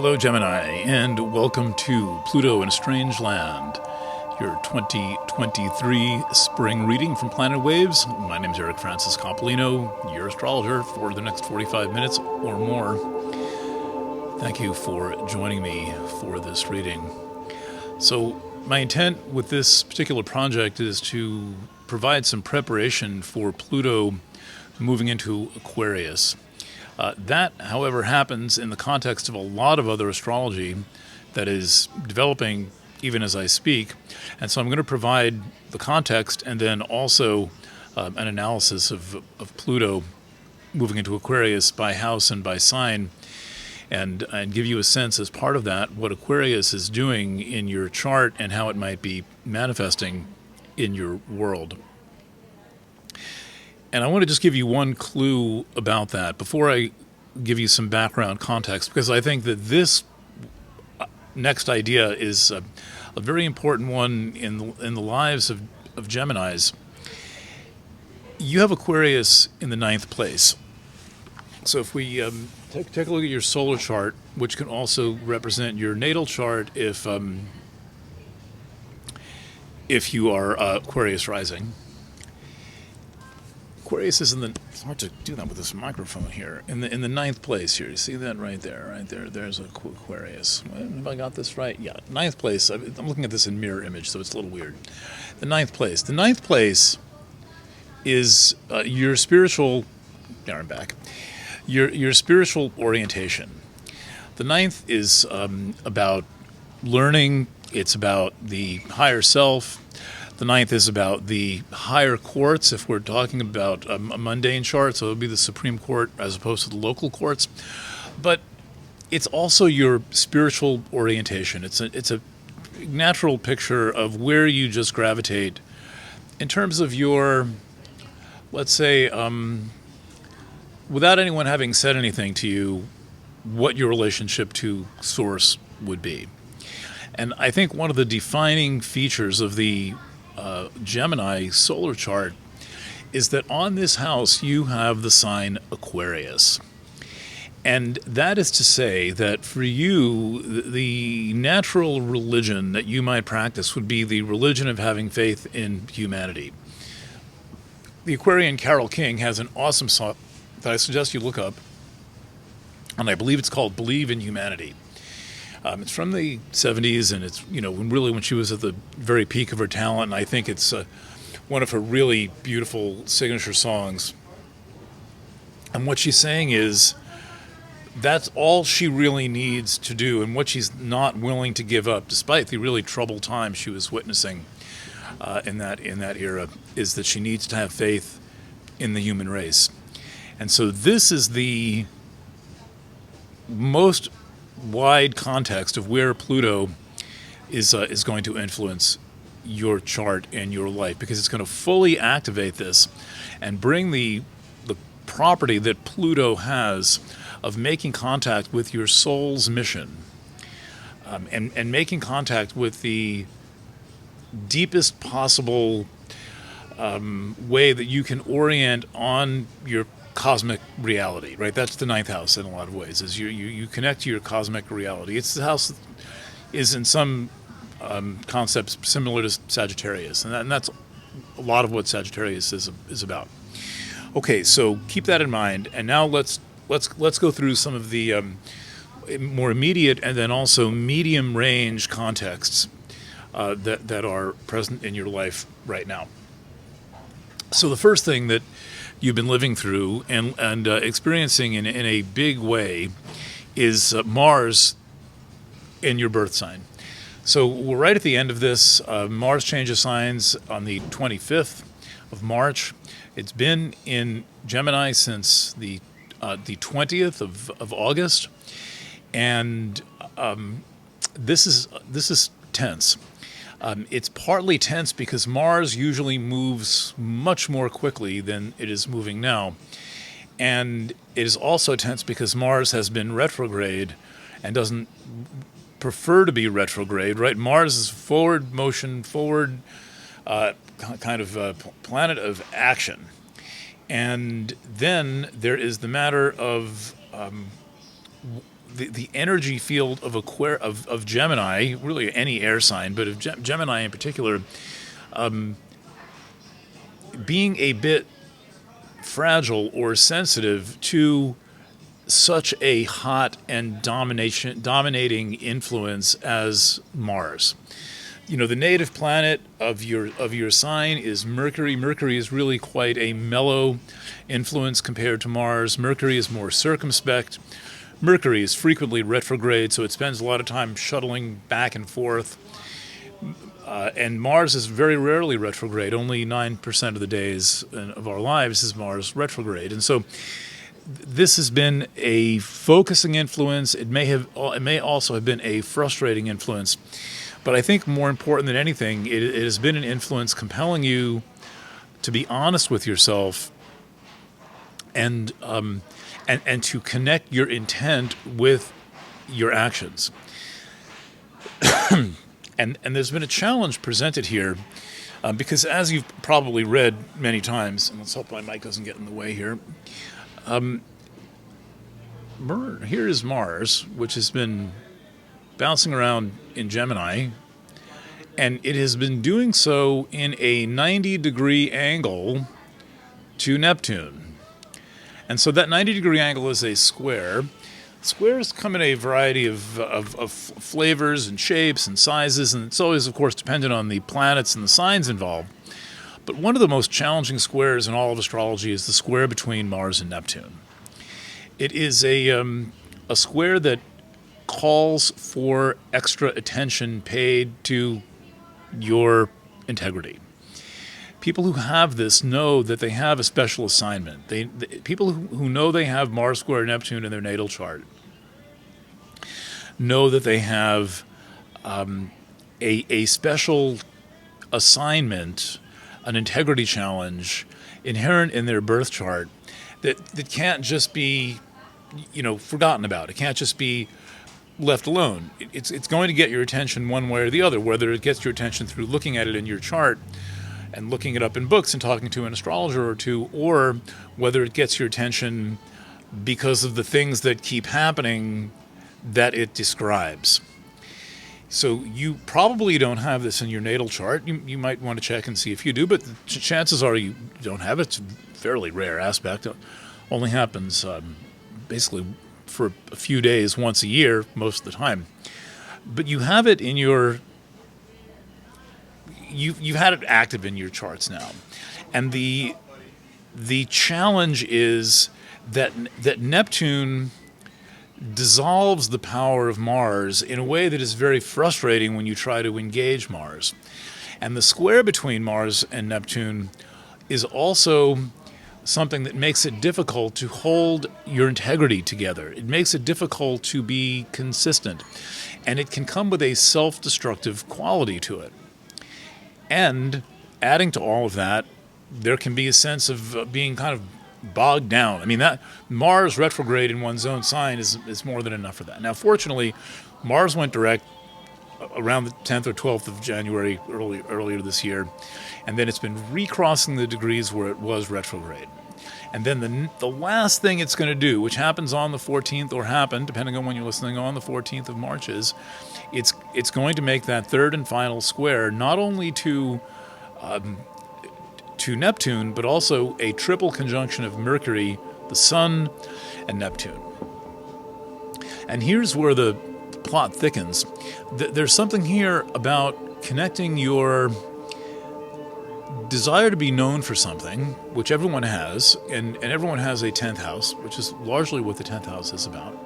Hello, Gemini, and welcome to Pluto in a Strange Land, your 2023 spring reading from Planet Waves. My name is Eric Francis Coppolino, your astrologer for the next 45 minutes or more. Thank you for joining me for this reading. So, my intent with this particular project is to provide some preparation for Pluto moving into Aquarius. That, however, happens in the context of a lot of other astrology that is developing even as I speak. And so I'm going to provide the context and then also an analysis of Pluto moving into Aquarius by house and by sign, and give you a sense as part of that what Aquarius is doing in your chart and how it might be manifesting in your world. And I want to just give you one clue about that before I give you some background context, because I think that this next idea is a very important one in the lives of Geminis. You have Aquarius in the 9th place. So if we take a look at your solar chart, which can also represent your natal chart if you are Aquarius rising. Aquarius is it's hard to do that with this microphone here. In the 9th place here, you see that right there? There's Aquarius. Have I got this right? Yeah, 9th place. I'm looking at this in mirror image, so it's a little weird. The 9th place. The 9th place is your spiritual. Now I'm back. Your spiritual orientation. The 9th is about learning. It's about the higher self. The 9th is about the higher courts, if we're talking about a mundane chart, so it would be the Supreme Court as opposed to the local courts. But it's also your spiritual orientation. It's a natural picture of where you just gravitate in terms of your, let's say, without anyone having said anything to you, what your relationship to Source would be. And I think one of the defining features of the Gemini solar chart is that on this house you have the sign Aquarius. And that is to say that for you, the natural religion that you might practice would be the religion of having faith in humanity. The Aquarian Carole King has an awesome song that I suggest you look up, and I believe it's called Believe in Humanity. It's from the 70s, and it's, when she was at the very peak of her talent, and I think it's one of her really beautiful signature songs. And what she's saying is that's all she really needs to do, and what she's not willing to give up, despite the really troubled times she was witnessing in that era, is that she needs to have faith in the human race. And so this is the most wide context of where Pluto is going to influence your chart and your life, because it's going to fully activate this and bring the property that Pluto has of making contact with your soul's mission, and making contact with the deepest possible way that you can orient on your cosmic reality, right? That's the 9th house in a lot of ways, is you connect to your cosmic reality. It's the house that is in some concepts similar to Sagittarius, and that's a lot of what Sagittarius is about. Okay, so keep that in mind, and now let's go through some of the more immediate and then also medium range contexts that are present in your life right now. So the first thing that you've been living through and experiencing in a big way is Mars in your birth sign. So we're right at the end of this. Mars changes signs on the 25th of March. It's been in Gemini since the 20th of August, and this is tense. It's partly tense because Mars usually moves much more quickly than it is moving now. And it is also tense because Mars has been retrograde and doesn't prefer to be retrograde, right? Mars is forward motion, kind of a planet of action. And then there is the matter of the energy field of of Gemini, really any air sign, but of Gemini in particular, being a bit fragile or sensitive to such a hot and dominating influence as Mars. You know, the native planet of your sign is Mercury. Mercury is really quite a mellow influence compared to Mars. Mercury is more circumspect. Mercury is frequently retrograde, so it spends a lot of time shuttling back and forth. And Mars is very rarely retrograde. Only 9% of the days of our lives is Mars retrograde. And so this has been a focusing influence. It may also have been a frustrating influence. But I think more important than anything, it has been an influence compelling you to be honest with yourself and to connect your intent with your actions. And there's been a challenge presented here because, as you've probably read many times, and let's hope my mic doesn't get in the way here. Here is Mars, which has been bouncing around in Gemini, and it has been doing so in a 90-degree angle to Neptune. And so that 90-degree angle is a square. Squares come in a variety of flavors and shapes and sizes, and it's always, of course, dependent on the planets and the signs involved. But one of the most challenging squares in all of astrology is the square between Mars and Neptune. It is a square that calls for extra attention paid to your integrity. People who have this know that they have a special assignment. People who know they have Mars square Neptune in their natal chart know that they have a special assignment, an integrity challenge inherent in their birth chart that can't just be, forgotten about. It can't just be left alone. It's going to get your attention one way or the other, whether it gets your attention through looking at it in your chart and looking it up in books and talking to an astrologer or two, or whether it gets your attention because of the things that keep happening that it describes. So you probably don't have this in your natal chart. You might want to check and see if you do, but the chances are you don't have it. It's a fairly rare aspect. It only happens basically for a few days once a year most of the time. But you have it in your... You've had it active in your charts now. And the challenge is that Neptune dissolves the power of Mars in a way that is very frustrating when you try to engage Mars. And the square between Mars and Neptune is also something that makes it difficult to hold your integrity together. It makes it difficult to be consistent. And it can come with a self-destructive quality to it. And adding to all of that, there can be a sense of being kind of bogged down. I mean, that Mars retrograde in one's own sign is more than enough for that. Now, fortunately, Mars went direct around the 10th or 12th of January earlier this year, and then it's been recrossing the degrees where it was retrograde. And then the last thing it's going to do, which happens on the 14th, or happened, depending on when you're listening, on the 14th of March, is it's going to make that third and final square, not only to Neptune, but also a triple conjunction of Mercury, the Sun, and Neptune. And here's where the plot thickens. There's something here about connecting your desire to be known for something, which everyone has, and everyone has a 10th house, which is largely what the 10th house is about.